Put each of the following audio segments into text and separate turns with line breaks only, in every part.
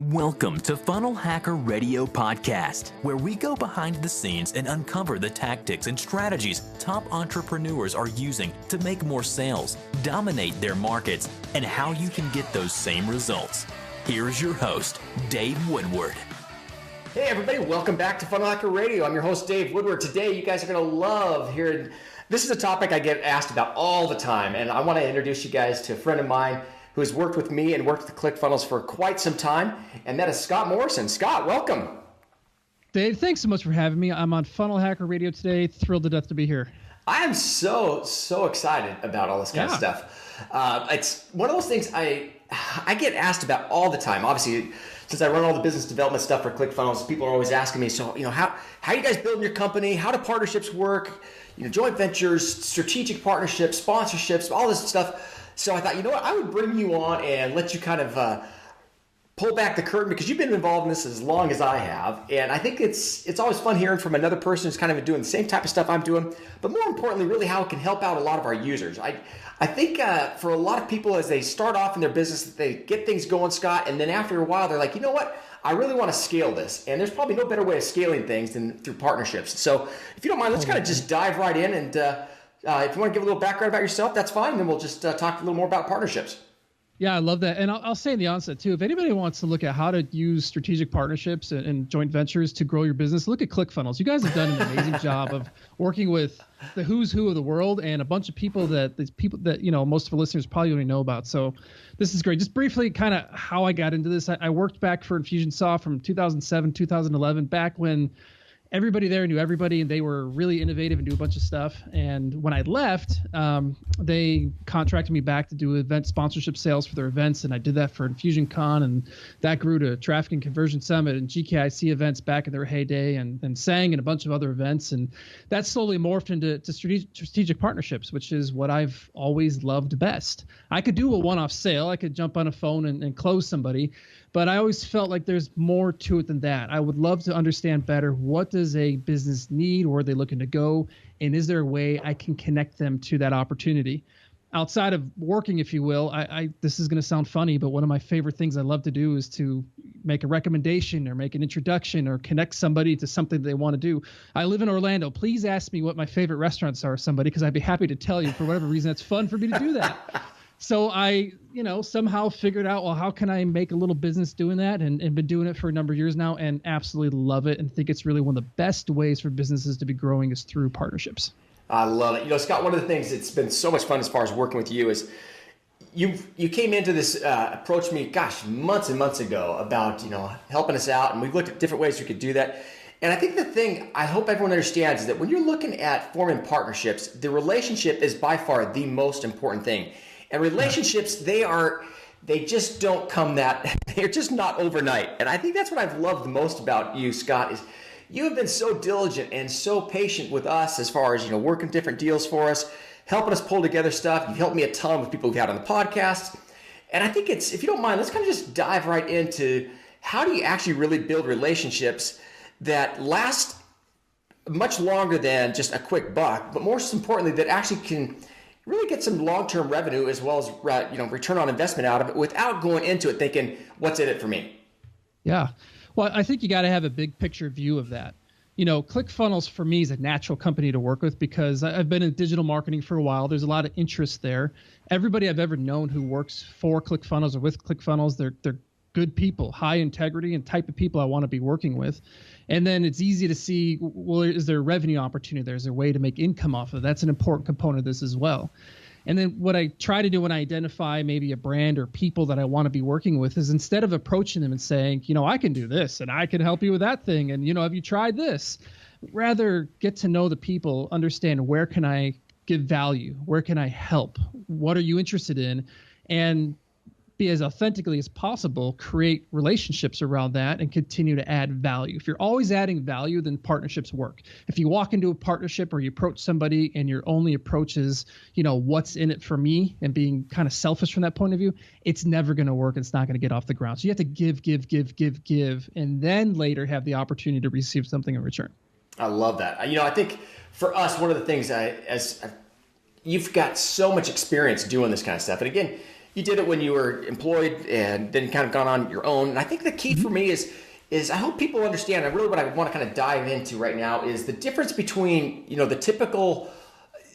Welcome to Funnel Hacker Radio Podcast, where we go behind the scenes and uncover the tactics and strategies top entrepreneurs are using to make more sales, dominate their markets, and how you can get those same results. Here's your host, Dave Woodward.
Hey everybody, welcome back to Funnel Hacker Radio. I'm your host, Dave Woodward. Today, you guys are going to love hearing. This is a topic I get asked about all the time, and I want to introduce you guys to a friend of mine who has worked with me and worked with ClickFunnels for quite some time, and that is Scott Morrison. Scott, welcome.
Dave, thanks so much for having me. I'm on Funnel Hacker Radio today. Thrilled to death to be here.
I am so excited about all this kind of stuff. It's one of those things I get asked about all the time. Obviously, since I run all the business development stuff for ClickFunnels, people are always asking me, so how are you guys building your company? How do partnerships work? Joint ventures, strategic partnerships, sponsorships, all this stuff. So I thought, I would bring you on and let you kind of pull back the curtain, because you've been involved in this as long as I have. And I think it's always fun hearing from another person who's kind of doing the same type of stuff I'm doing, but more importantly, really how it can help out a lot of our users. I think for a lot of people, as they start off in their business, they get things going, Scott, and then after a while, they're like, you know what? I really want to scale this. And there's probably no better way of scaling things than through partnerships. So if you don't mind, let's kind of just dive right in. And if you want to give a little background about yourself, that's fine. And then we'll just talk a little more about partnerships.
Yeah, I love that. And I'll say in the onset too, if anybody wants to look at how to use strategic partnerships and joint ventures to grow your business, look at ClickFunnels. You guys have done an amazing job of working with the who's who of the world and a bunch of people that most of our listeners probably don't know about. So this is great. Just briefly, kind of how I got into this. I worked back for Infusionsoft from 2007, 2011, back when everybody there knew everybody and they were really innovative and do a bunch of stuff. And when I left, they contracted me back to do event sponsorship sales for their events. And I did that for InfusionCon, and that grew to Traffic and Conversion Summit and GKIC events back in their heyday, and Sang and a bunch of other events. And that slowly morphed into strategic partnerships, which is what I've always loved best. I could do a one-off sale. I could jump on a phone and close somebody. But I always felt like there's more to it than that. I would love to understand better, what does a business need? Where are they looking to go? And is there a way I can connect them to that opportunity? Outside of working, if you will, this is going to sound funny, but one of my favorite things I love to do is to make a recommendation or make an introduction or connect somebody to something they want to do. I live in Orlando. Please ask me what my favorite restaurants are, somebody, because I'd be happy to tell you. For whatever reason, it's fun for me to do that. So I, somehow figured out, well, how can I make a little business doing that? And been doing it for a number of years now and absolutely love it, and think it's really one of the best ways for businesses to be growing is through partnerships. I
love it. Scott, one of the things that's been so much fun as far as working with you is you came into this, approached me, months and months ago about, helping us out. And we've looked at different ways we could do that. And I think the thing I hope everyone understands is that when you're looking at forming partnerships, the relationship is by far the most important thing. And relationships, they just don't come they're just not overnight. And I think that's what I've loved the most about you, Scott, is you have been so diligent and so patient with us as far as, working different deals for us, helping us pull together stuff. You've helped me a ton with people we've had on the podcast. And I think if you don't mind, let's kind of just dive right into how do you actually really build relationships that last much longer than just a quick buck, but most importantly, that actually can really get some long-term revenue as well as return on investment out of it without going into it thinking, what's in it for me?
Yeah. Well, I think you got to have a big picture view of that. ClickFunnels for me is a natural company to work with because I've been in digital marketing for a while. There's a lot of interest there. Everybody I've ever known who works for ClickFunnels or with ClickFunnels, they're good people, high integrity, and type of people I want to be working with. And then it's easy to see, well, is there a revenue opportunity there? Is there a way to make income off of it? That's an important component of this as well. And then what I try to do when I identify maybe a brand or people that I want to be working with is, instead of approaching them and saying, I can do this and I can help you with that thing, and, have you tried this? Rather get to know the people, understand where can I give value? Where can I help? What are you interested in? And be as authentically as possible, create relationships around that, and continue to add value. If you're always adding value, then partnerships work. If you walk into a partnership or you approach somebody and your only approach is, what's in it for me, and being kind of selfish from that point of view, it's never going to work. It's not going to get off the ground. So you have to give, and then later have the opportunity to receive something in return.
I love that. I think for us, one of the things you've got so much experience doing this kind of stuff. And again, you did it when you were employed and then kind of gone on your own. And I think the key for me is I hope people understand, and really what I want to kind of dive into right now is the difference between, the typical,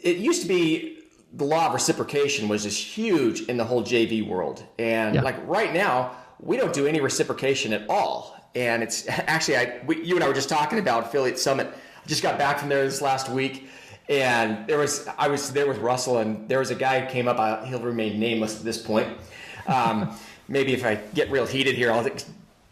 it used to be the law of reciprocation was just huge in the whole JV world. And like right now, we don't do any reciprocation at all. And it's actually, you and I were just talking about Affiliate Summit. I just got back from there this last week. And I was there with Russell, and there was a guy who came up. He'll remain nameless at this point. Maybe if I get real heated here, I'll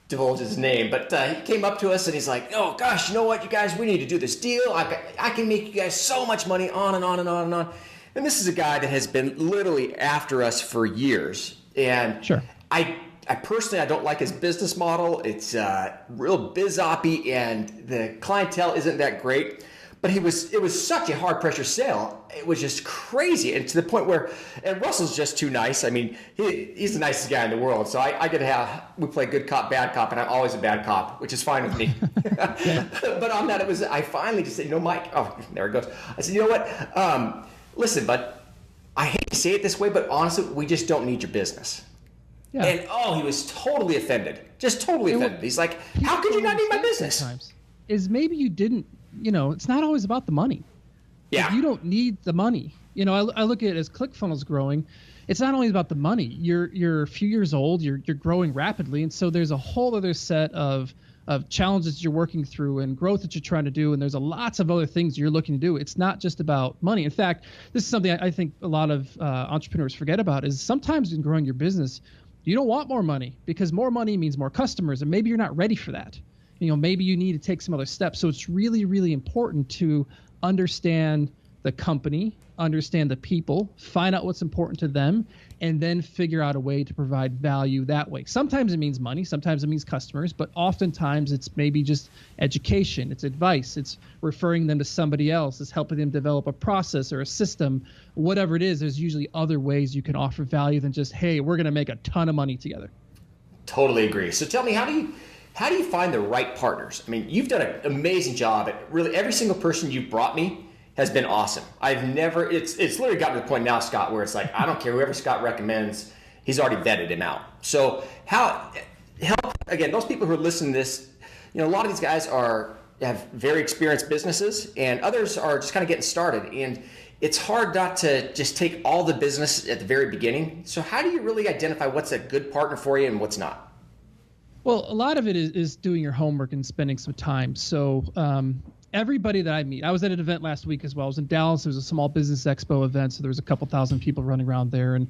divulge his name. But he came up to us and he's like, "Oh gosh, you know what, you guys, we need to do this deal. I can make you guys so much money, on and on and on and on." And this is a guy that has been literally after us for years. And
sure.
I personally, I don't like his business model. It's real biz-oppy, and the clientele isn't that great. But it was such a hard pressure sale. It was just crazy, and to the point where, and Russell's just too nice. I mean, he's the nicest guy in the world. So I get to we play good cop, bad cop, and I'm always a bad cop, which is fine with me. But on that, I finally just said, Mike. Oh, there it goes. I said, you know what? Listen, bud, I hate to say it this way, but honestly, we just don't need your business. Yeah. And he was totally offended, just totally offended. He's like, how could you not need my business?
Sometimes is maybe you didn't. It's not always about the money.
Yeah.
Like, you don't need the money. I look at it as ClickFunnels growing. It's not only about the money. You're a few years old. You're growing rapidly, and so there's a whole other set of challenges you're working through and growth that you're trying to do. And there's lots of other things you're looking to do. It's not just about money. In fact, this is something I think a lot of entrepreneurs forget about. Is sometimes in growing your business, you don't want more money because more money means more customers, and maybe you're not ready for that. Maybe you need to take some other steps. So it's really, really important to understand the company, understand the people, find out what's important to them, and then figure out a way to provide value that way. Sometimes it means money, sometimes it means customers, but oftentimes it's maybe just education, it's advice, it's referring them to somebody else, it's helping them develop a process or a system, whatever it is. There's usually other ways you can offer value than just, hey, we're going to make a ton of money together. Totally agree.
So tell me, how do you find the right partners? I mean, you've done an amazing job at really every single person you've brought me has been awesome. It's literally gotten to the point now, Scott, where it's like, I don't care, whoever Scott recommends, he's already vetted him out. So help, again, those people who are listening to this, a lot of these guys have very experienced businesses, and others are just kind of getting started. And it's hard not to just take all the business at the very beginning. So how do you really identify what's a good partner for you and what's not?
Well, a lot of it is doing your homework and spending some time. So everybody that I meet, I was at an event last week as well. I was in Dallas. There was a small business expo event, so there was a couple thousand people running around there, and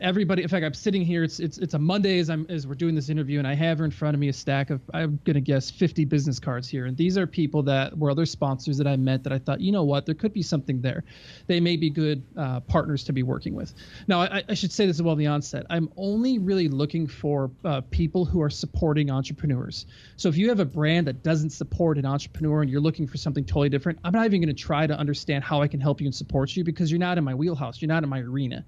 everybody. In fact, I'm sitting here. It's a Monday as we're doing this interview, and I have here in front of me a stack of, I'm gonna guess, 50 business cards here, and these are people that were other sponsors that I met that I thought, you know what, there could be something there. They may be good partners to be working with. Now, I should say this as well at the onset. I'm only really looking for people who are supporting entrepreneurs. So if you have a brand that doesn't support an entrepreneur and you're looking for something totally different, I'm not even going to try to understand how I can help you and support you because you're not in my wheelhouse. You're not in my arena.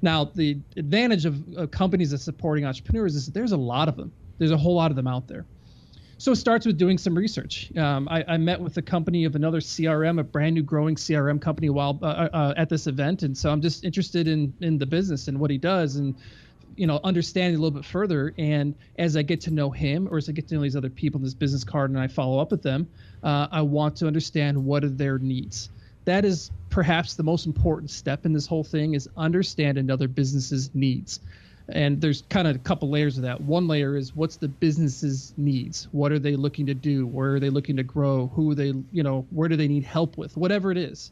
Now, the advantage of companies that supporting entrepreneurs is that there's a lot of them. There's a whole lot of them out there. So it starts with doing some research. I met with a company of another CRM, a brand new growing CRM company at this event. And so I'm just interested in the business and what he does and, understanding a little bit further. And as I get to know him, or as I get to know these other people in this business card and I follow up with them, I want to understand what are their needs. That is perhaps the most important step in this whole thing, is understand another business's needs. And there's kind of a couple layers of that. One layer is, what's the business's needs? What are they looking to do? Where are they looking to grow? Who are they, where do they need help with? Whatever it is.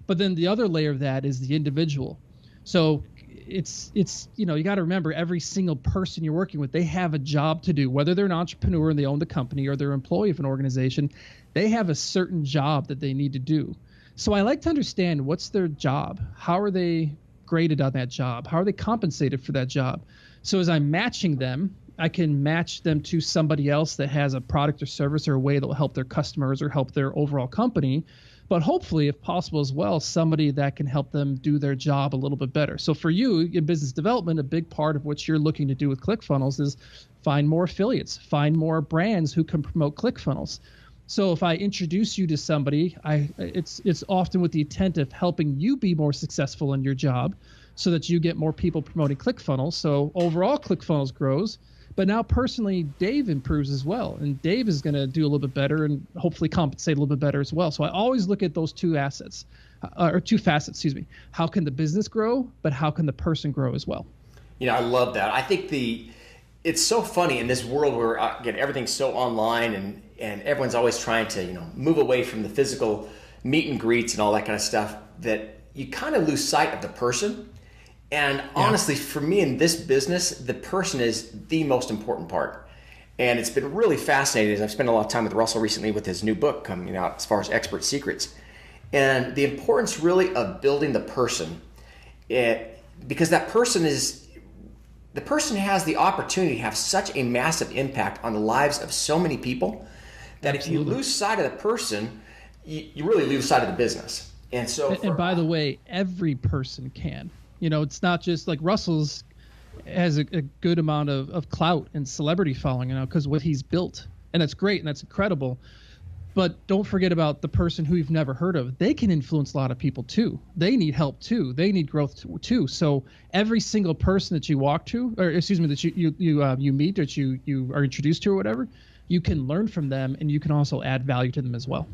But then the other layer of that is the individual. So it's you got to remember, every single person you're working with, they have a job to do. Whether they're an entrepreneur and they own the company, or they're an employee of an organization, they have a certain job that they need to do. So I like to understand, what's their job? How are they graded on that job? How are they compensated for that job? So as I'm matching them, I can match them to somebody else that has a product or service or a way that will help their customers or help their overall company. But hopefully, if possible as well, somebody that can help them do their job a little bit better. So for you in business development, a big part of what you're looking to do with ClickFunnels is find more affiliates, find more brands who can promote ClickFunnels. So if I introduce you to somebody, it's often with the intent of helping you be more successful in your job. so that you get more people promoting ClickFunnels. So overall ClickFunnels grows, but now personally Dave improves as well. And Dave is going to do a little bit better and hopefully compensate a little bit better as well. So I always look at those two facets, excuse me. How can the business grow, but how can the person grow as well?
I love that. I think it's so funny in this world where again, everything's so online and everyone's always trying to, move away from the physical meet and greets and all that kind of stuff, that you kind of lose sight of the person. And honestly, for me in this business, the person is the most important part. And it's been really fascinating as I've spent a lot of time with Russell recently with his new book coming out as far as Expert Secrets. And the importance really of building the person, because the person has the opportunity to have such a massive impact on the lives of so many people that Absolutely. If you lose sight of the person, you really lose sight of the business. And so,
and by the way, every person can. It's not just like Russell's has a good amount of clout and celebrity following, because what he's built, and that's great and that's incredible. But don't forget about the person who you've never heard of. They can influence a lot of people too. They need help too. They need growth too. So every single person that you walk to, or excuse me, that you meet, that you are introduced to or whatever, you can learn from them, and you can also add value to them as well.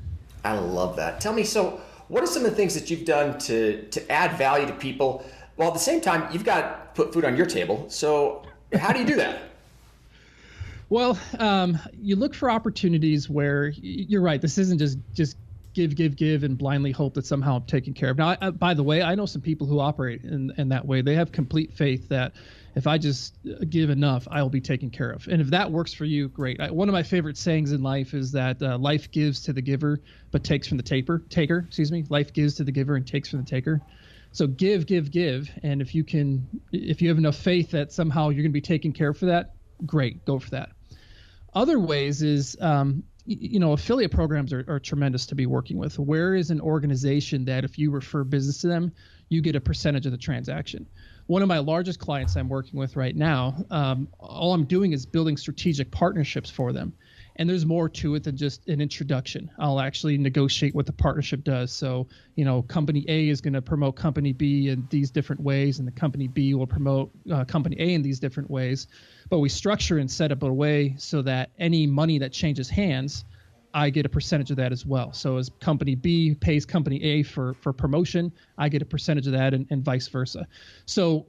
I love that. Tell me, so what are some of the things that you've done to add value to people? Well, at the same time, you've got to put food on your table. So how do you do that?
Well, you look for opportunities where you're right. This isn't just give and blindly hope that somehow I'm taken care of. Now, by the way, I know some people who operate in that way. They have complete faith that if I just give enough, I will be taken care of. And if that works for you, great. One of my favorite sayings in life is that life gives to the giver, but takes from the taker. Life gives to the giver and takes from the taker. So give. And if you have enough faith that somehow you're going to be taken care of for that, great, go for that. Other ways is, affiliate programs are tremendous to be working with. Where is an organization that if you refer business to them, you get a percentage of the transaction? One of my largest clients I'm working with right now, all I'm doing is building strategic partnerships for them. And there's more to it than just an introduction. I'll actually negotiate what the partnership does. So, company A is going to promote company B in these different ways, and the company B will promote company A in these different ways. But we structure and set up a way so that any money that changes hands, I get a percentage of that as well. So as company B pays company A for promotion, I get a percentage of that, and vice versa. So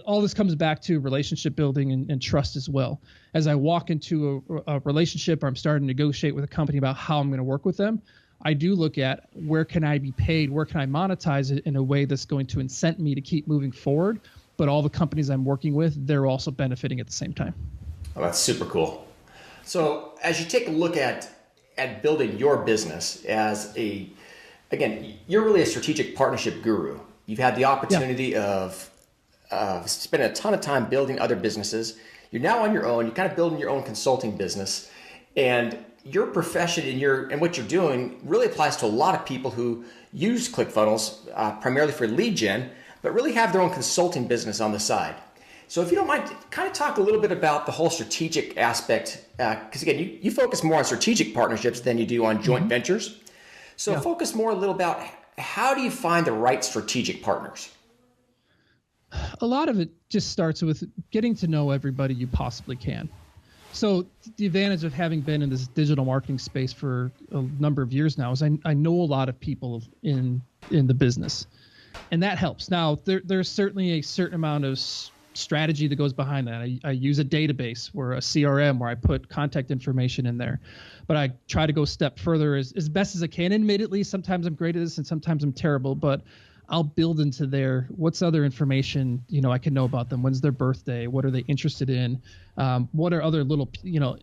all this comes back to relationship building and trust as well. As I walk into a relationship, or I'm starting to negotiate with a company about how I'm going to work with them, I do look at where can I be paid, where can I monetize it in a way that's going to incent me to keep moving forward. But all the companies I'm working with, they're also benefiting at the same time.
Oh, that's super cool. So as you take a look at building your business again, you're really a strategic partnership guru. You've had the opportunity of spending a ton of time building other businesses. You're now on your own. You're kind of building your own consulting business, and your profession and what you're doing really applies to a lot of people who use ClickFunnels primarily for lead gen, but really have their own consulting business on the side. So if you don't mind, kind of talk a little bit about the whole strategic aspect, because again, you focus more on strategic partnerships than you do on joint ventures. So focus more a little about how do you find the right strategic partners?
A lot of it just starts with getting to know everybody you possibly can. So the advantage of having been in this digital marketing space for a number of years now is I know a lot of people in the business, and that helps. Now there's certainly a certain amount of strategy that goes behind that. I use a database or a CRM where I put contact information in there, but I try to go a step further as best as I can. Admittedly, sometimes I'm great at this and sometimes I'm terrible, but I'll build into there what's other information I can know about them. When's their birthday? What are they interested in? What are other little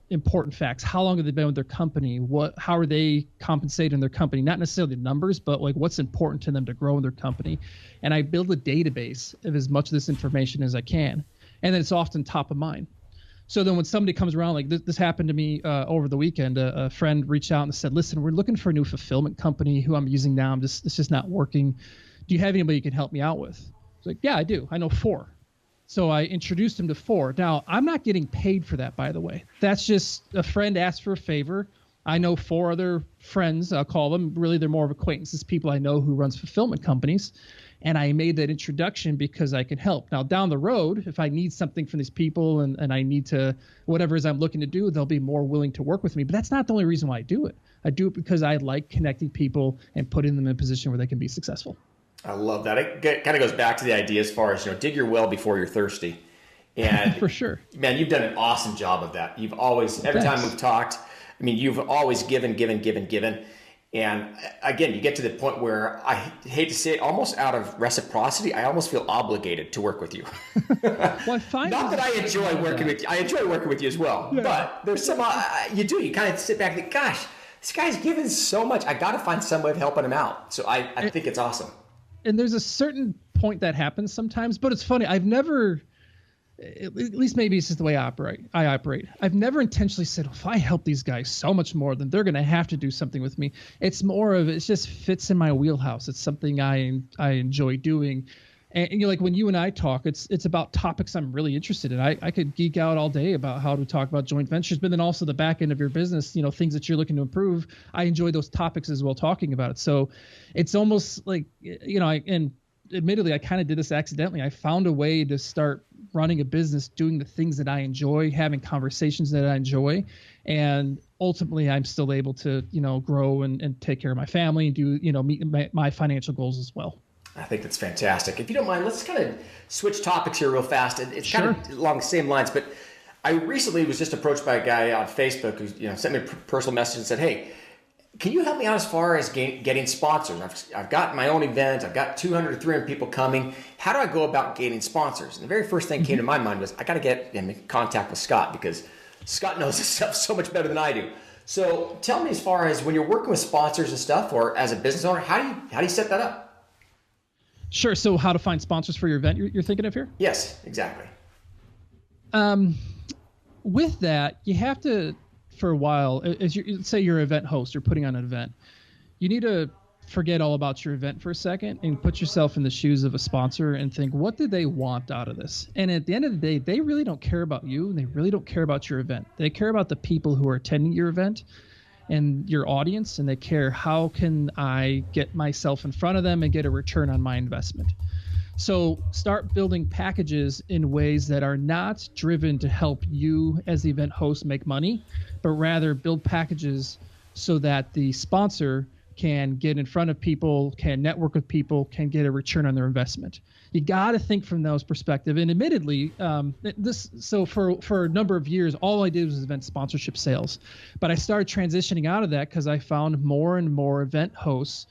important facts? How long have they been with their company? How are they compensating their company? Not necessarily numbers, but like what's important to them to grow in their company. And I build a database of as much of this information as I can, and then it's often top of mind. So then when somebody comes around, like this happened to me over the weekend, a friend reached out and said, "Listen, we're looking for a new fulfillment company who I'm using now. It's just not working. Do you have anybody you can help me out with?" I was like, "Yeah, I do. I know 4." So I introduced him to 4. Now, I'm not getting paid for that, by the way. That's just a friend asked for a favor. I know 4 other friends, I'll call them. Really, they're more of acquaintances, people I know who runs fulfillment companies. And I made that introduction because I can help. Now down the road, if I need something from these people and I need to, whatever it is I'm looking to do, they'll be more willing to work with me. But that's not the only reason why I do it. I do it because I like connecting people and putting them in a position where they can be successful.
I love that. It kind of goes back to the idea as far as, dig your well before you're thirsty. And
for sure,
man, you've done an awesome job of that. You've always, every time we've talked, you've always given. And again, you get to the point where I hate to say it, almost out of reciprocity, I almost feel obligated to work with you.
Well, I find
not that I enjoy working with you. I enjoy working with you as well. Yeah. But there's some, you kind of sit back and think, gosh, this guy's given so much. I got to find some way of helping him out. So I think it's awesome. And
there's a certain point that happens sometimes, but it's funny. I've never, at least maybe it's just the way I operate. I've never intentionally said, if I help these guys so much more, then they're going to have to do something with me. It's more of, it just fits in my wheelhouse. It's something I enjoy doing. And like when you and I talk, it's about topics I'm really interested in. I could geek out all day about how to talk about joint ventures, but then also the back end of your business, things that you're looking to improve. I enjoy those topics as well, talking about it. So it's almost like, and admittedly, I kind of did this accidentally. I found a way to start running a business, doing the things that I enjoy, having conversations that I enjoy. And ultimately, I'm still able to, grow and take care of my family and do, meet my financial goals as well.
I think that's fantastic. If you don't mind, let's kind of switch topics here real fast. It's kind of along the same lines, but I recently was just approached by a guy on Facebook who sent me a personal message and said, hey, can you help me out as far as getting sponsors? I've got my own event. I've got 200 to 300 people coming. How do I go about gaining sponsors? And the very first thing came to my mind was I got to get in contact with Scott because Scott knows this stuff so much better than I do. So tell me, as far as when you're working with sponsors and stuff, or as a business owner, how do you set that up?
Sure. So how to find sponsors for your event you're thinking of here?
Yes, exactly.
With that, you have to, for a while, as say you're an event host, you're putting on an event, you need to forget all about your event for a second and put yourself in the shoes of a sponsor and think, what do they want out of this? And at the end of the day, they really don't care about you, and they really don't care about your event. They care about the people who are attending your event and your audience, and they care, how can I get myself in front of them and get a return on my investment? So start building packages in ways that are not driven to help you as the event host make money, but rather build packages so that the sponsor can get in front of people, can network with people, can get a return on their investment. You got to think from those perspective. And admittedly, for a number of years, all I did was event sponsorship sales. But I started transitioning out of that because I found more and more event hosts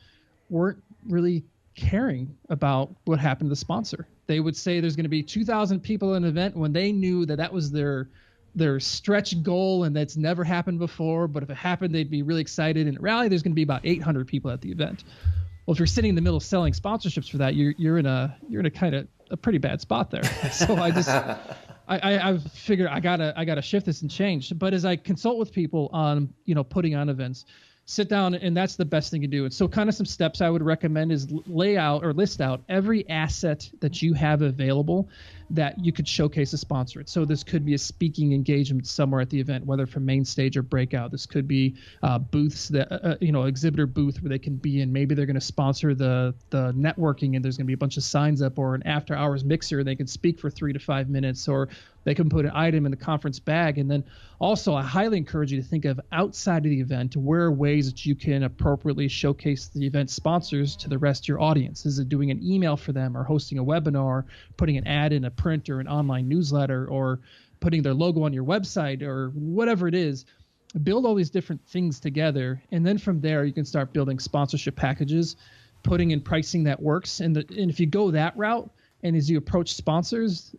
weren't really caring about what happened to the sponsor. They would say there's going to be 2,000 people in an event when they knew that was their stretch goal and that's never happened before. But if it happened, they'd be really excited. And at Rally, there's going to be about 800 people at the event. Well, if you're sitting in the middle of selling sponsorships for that, you're in a kind of a pretty bad spot there. So I figured I gotta shift this and change. But as I consult with people on putting on events, sit down, and that's the best thing to do. And so kind of some steps I would recommend is lay out or list out every asset that you have available that you could showcase a sponsor. So this could be a speaking engagement somewhere at the event, whether from main stage or breakout. This could be booths that, exhibitor booth where they can be in. Maybe they're going to sponsor the networking and there's going to be a bunch of signs up, or an after hours mixer. They can speak for 3 to 5 minutes, or they can put an item in the conference bag. And then also I highly encourage you to think of outside of the event, where are ways that you can appropriately showcase the event sponsors to the rest of your audience. Is it doing an email for them, or hosting a webinar, putting an ad in a print or an online newsletter, or putting their logo on your website, or whatever it is? Build all these different things together. And then from there, you can start building sponsorship packages, putting in pricing that works. And if you go that route, and as you approach sponsors,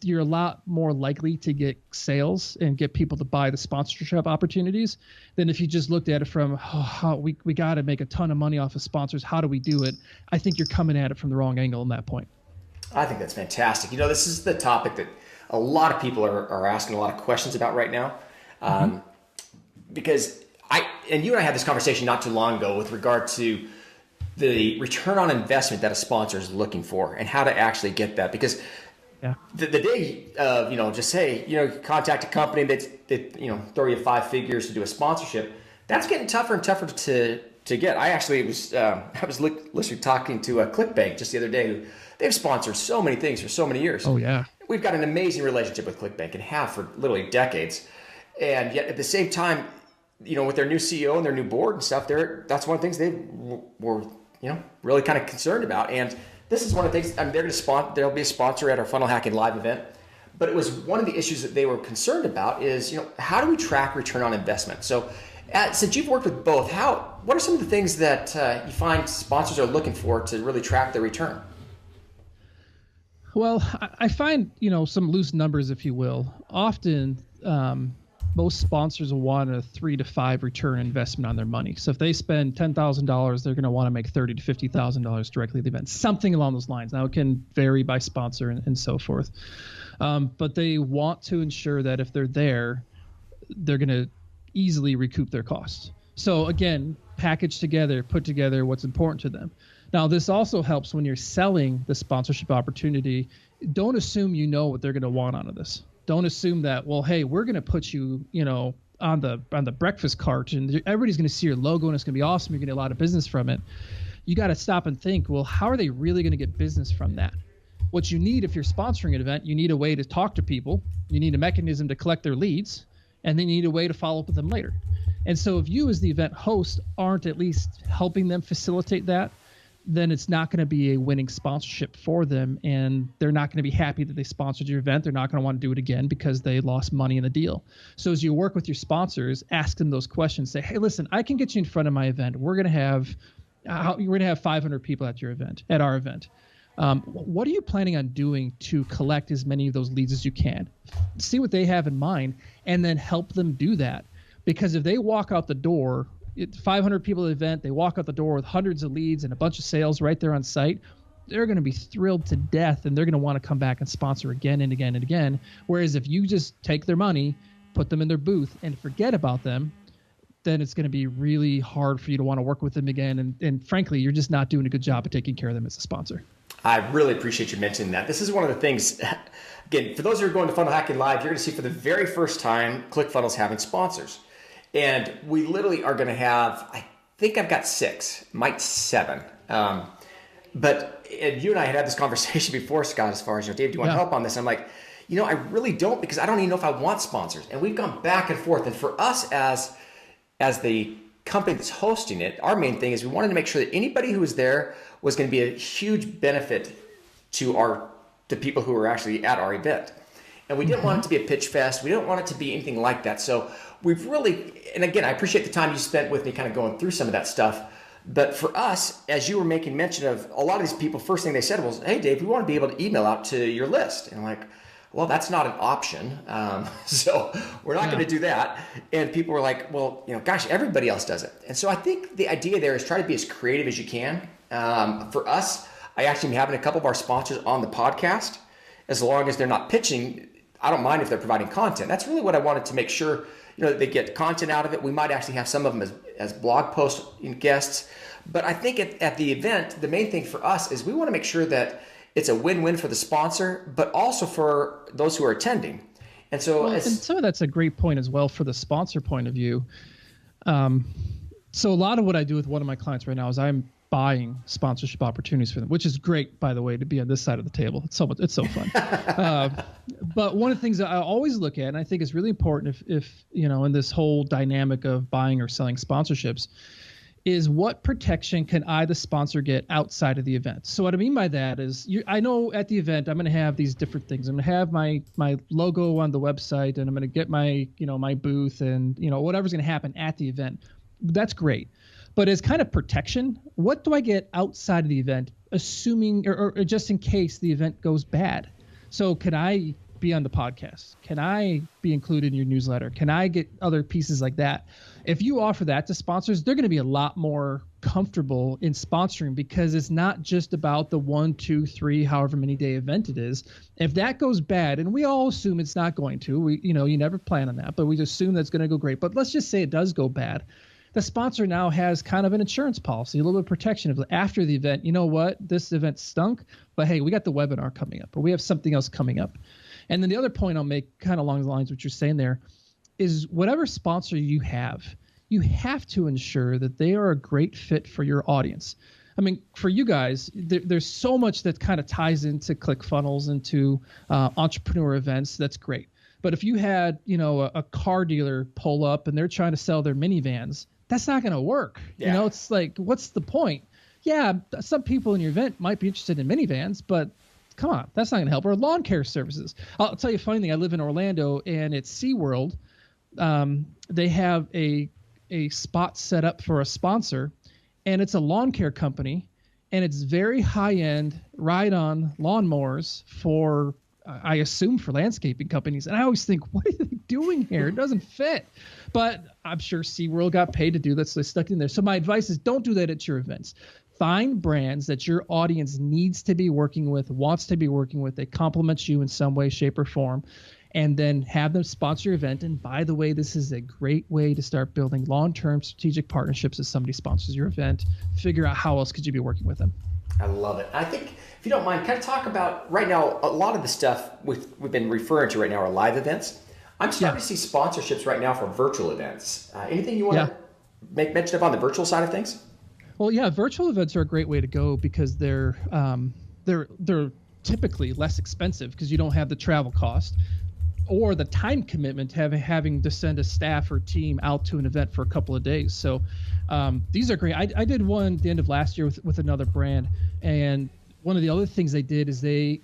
you're a lot more likely to get sales and get people to buy the sponsorship opportunities than if you just looked at it from, we got to make a ton of money off of sponsors. How do we do it? I think you're coming at it from the wrong angle in that point.
I think that's fantastic. This is the topic that a lot of people are asking a lot of questions about right now. Because you and I had this conversation not too long ago with regard to the return on investment that a sponsor is looking for and how to actually get that. Because the day of, just say, contact a company that throw you 5 figures to do a sponsorship, that's getting tougher and tougher to to get. I actually was listening talking to ClickBank just the other day. They've sponsored so many things for so many years.
Oh yeah.
We've got an amazing relationship with ClickBank and have for literally decades. And yet at the same time, with their new CEO and their new board and stuff, that's one of the things they were, really kind of concerned about. And this is one of the things, there'll be a sponsor at our Funnel Hacking Live event. But it was one of the issues that they were concerned about is, how do we track return on investment? So since you've worked with both, what are some of the things that you find sponsors are looking for to really track their return?
Well, I find, some loose numbers, if you will. Often, most sponsors will want a 3 to 5 return investment on their money. So if they spend $10,000, they're going to want to make $30,000 to $50,000 directly at the event, something along those lines. Now it can vary by sponsor and so forth. But they want to ensure that if they're there, they're going to easily recoup their costs. So again, package together, put together what's important to them. Now, this also helps when you're selling the sponsorship opportunity. Don't assume you know what they're going to want out of this. Don't assume that, well, hey, we're going to put you, on the breakfast cart and everybody's going to see your logo and it's going to be awesome. You're going to get a lot of business from it. You got to stop and think, well, how are they really going to get business from that? What you need if you're sponsoring an event, you need a way to talk to people. You need a mechanism to collect their leads, and then you need a way to follow up with them later. And so if you as the event host aren't at least helping them facilitate that, then it's not going to be a winning sponsorship for them, and they're not going to be happy that they sponsored your event. They're not going to want to do it again because they lost money in the deal. So as you work with your sponsors, ask them those questions. Say, hey, listen, I can get you in front of my event. We're going to have 500 people at our event. What are you planning on doing to collect as many of those leads as you can? See what they have in mind, and then help them do that. Because if they walk out the door, 500 people at the event, they walk out the door with hundreds of leads and a bunch of sales right there on site, they're going to be thrilled to death, and they're going to want to come back and sponsor again and again and again. Whereas if you just take their money, put them in their booth, and forget about them, then it's going to be really hard for you to want to work with them again. And frankly, you're just not doing a good job of taking care of them as a sponsor.
I really appreciate you mentioning that. This is one of the things, again, for those who are going to Funnel Hacking Live, you're going to see for the very first time ClickFunnels having sponsors. And we literally are going to have, I think I've got 6, might 7. But you and I had this conversation before, Scott, as far as, Dave, do you want help on this? And I'm like, I really don't, because I don't even know if I want sponsors. And we've gone back and forth. And for us as the company that's hosting it, our main thing is we wanted to make sure that anybody who was there was going to be a huge benefit to the people who were actually at our event. And we didn't want it to be a pitch fest. We didn't want it to be anything like that. So we've really, and again, I appreciate the time you spent with me kind of going through some of that stuff. But for us, as you were making mention of a lot of these people, first thing they said was, hey, Dave, we want to be able to email out to your list. And I'm like, well, that's not an option. So we're not going to do that. And people were like, well, gosh, everybody else does it. And so I think the idea there is try to be as creative as you can. For us, I actually am having a couple of our sponsors on the podcast. As long as they're not pitching, I don't mind if they're providing content. That's really what I wanted to make sure, that they get content out of it. We might actually have some of them as blog post guests. But I think at the event, the main thing for us is we want to make sure that it's a win-win for the sponsor, but also for those who are attending. And so,
and some of that's a great point as well for the sponsor point of view. So a lot of what I do with one of my clients right now is I'm buying sponsorship opportunities for them, which is great, by the way, to be on this side of the table. It's so fun. But one of the things that I always look at, and I think is really important if in this whole dynamic of buying or selling sponsorships, is what protection can I, the sponsor, get outside of the event? So what I mean by that is I know at the event, I'm going to have these different things. I'm going to have my logo on the website, and I'm going to get my, my booth, and, whatever's going to happen at the event. That's great. But as kind of protection, what do I get outside of the event, assuming or just in case the event goes bad? So can I be on the podcast? Can I be included in your newsletter? Can I get other pieces like that? If you offer that to sponsors, they're going to be a lot more comfortable in sponsoring, because it's not just about the 1, 2, 3, however many day event it is. If that goes bad, and we all assume it's not going to, you never plan on that, but we just assume that's going to go great. But let's just say it does go bad. The sponsor now has kind of an insurance policy, a little bit of protection of after the event. You know what? This event stunk, but hey, we got the webinar coming up, or we have something else coming up. And then the other point I'll make kind of along the lines of what you're saying there is whatever sponsor you have, you have to ensure that they are a great fit for your audience. I mean, for you guys, there's so much that kind of ties into ClickFunnels, into entrepreneur events. That's great. But if you had, a car dealer pull up and they're trying to sell their minivans, that's not going to work.
Yeah.
It's like, what's the point? Yeah, some people in your event might be interested in minivans, but come on, that's not going to help. Or lawn care services. I'll tell you a funny thing. I live in Orlando, and at SeaWorld, they have a spot set up for a sponsor, and it's a lawn care company, and it's very high-end ride-on lawnmowers for, I assume, for landscaping companies. And I always think, what are they doing here? It doesn't fit. But I'm sure SeaWorld got paid to do that, so they stuck in there. So my advice is don't do that at your events. Find brands that your audience needs to be working with, wants to be working with, they complement you in some way, shape, or form, and then have them sponsor your event. And by the way, this is a great way to start building long-term strategic partnerships as somebody sponsors your event. Figure out how else could you be working with them.
I love it. I think, if you don't mind, kind of talk about right now, a lot of the stuff we've been referring to right now are live events. I'm starting to see sponsorships right now for virtual events. Anything you want to make mention of on the virtual side of things?
Well, yeah, virtual events are a great way to go because they're typically less expensive because you don't have the travel cost or the time commitment having to send a staff or team out to an event for a couple of days. So these are great. I did one at the end of last year with another brand, and one of the other things they did is they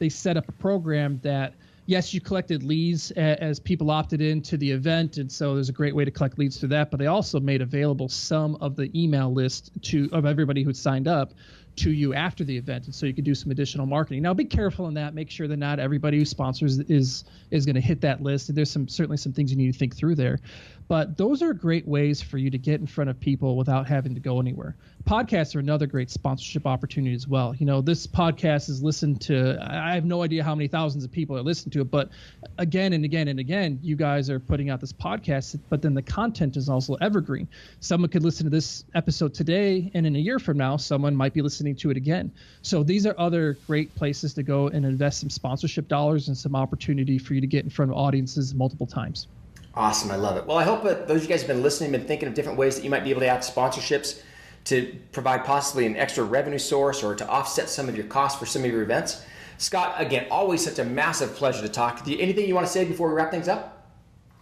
set up a program that, yes, you collected leads as people opted into the event, and so there's a great way to collect leads through that. But they also made available some of the email list of everybody who'd signed up to you after the event, and so you could do some additional marketing. Now, be careful in that. Make sure that not everybody who sponsors is going to hit that list. And there's certainly some things you need to think through there. But those are great ways for you to get in front of people without having to go anywhere. Podcasts are another great sponsorship opportunity as well. This podcast is listened to. I have no idea how many thousands of people are listening to it, but again and again and again, you guys are putting out this podcast, but then the content is also evergreen. Someone could listen to this episode today, and in a year from now, someone might be listening to it again. So these are other great places to go and invest some sponsorship dollars and some opportunity for you to get in front of audiences multiple times.
Awesome. I love it. Well, I hope that those of you guys have been listening, been thinking of different ways that you might be able to add sponsorships to provide possibly an extra revenue source or to offset some of your costs for some of your events. Scott, again, always such a massive pleasure to talk to you. Anything you want to say before we wrap things up?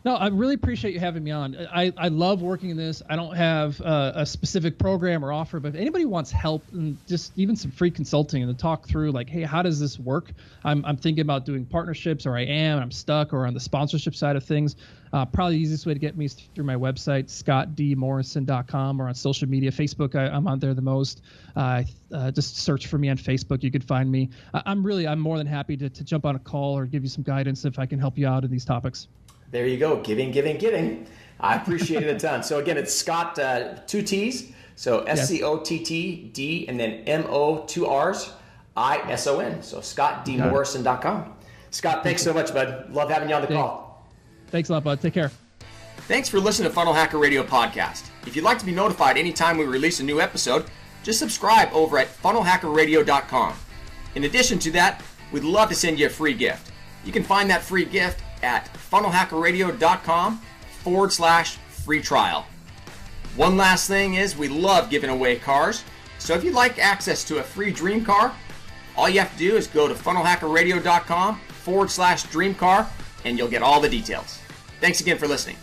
No, I really appreciate you having me on. I love working in this. I don't have a specific program or offer, but if anybody wants help and just even some free consulting and to talk through like, hey, how does this work? I'm thinking about doing partnerships, or I'm stuck, or on the sponsorship side of things. Probably the easiest way to get me is through my website, scottdmorrison.com, or on social media. Facebook, I'm on there the most. Just search for me on Facebook. You could find me. I'm more than happy to jump on a call or give you some guidance if I can help you out in these topics.
There you go. Giving. I appreciate it a ton. So again, it's Scott, 2 T's. So SCOTTD and then MO 2 R's ISON. So scottdmorrison.com. Scott, thanks so much, bud. Love having you on the call.
Thanks a lot, bud. Take care.
Thanks for listening to Funnel Hacker Radio Podcast. If you'd like to be notified anytime we release a new episode, just subscribe over at funnelhackerradio.com. In addition to that, we'd love to send you a free gift. You can find that free gift at funnelhackerradio.com/free trial. One last thing is we love giving away cars. So if you'd like access to a free dream car, all you have to do is go to funnelhackerradio.com/dream car and you'll get all the details. Thanks again for listening.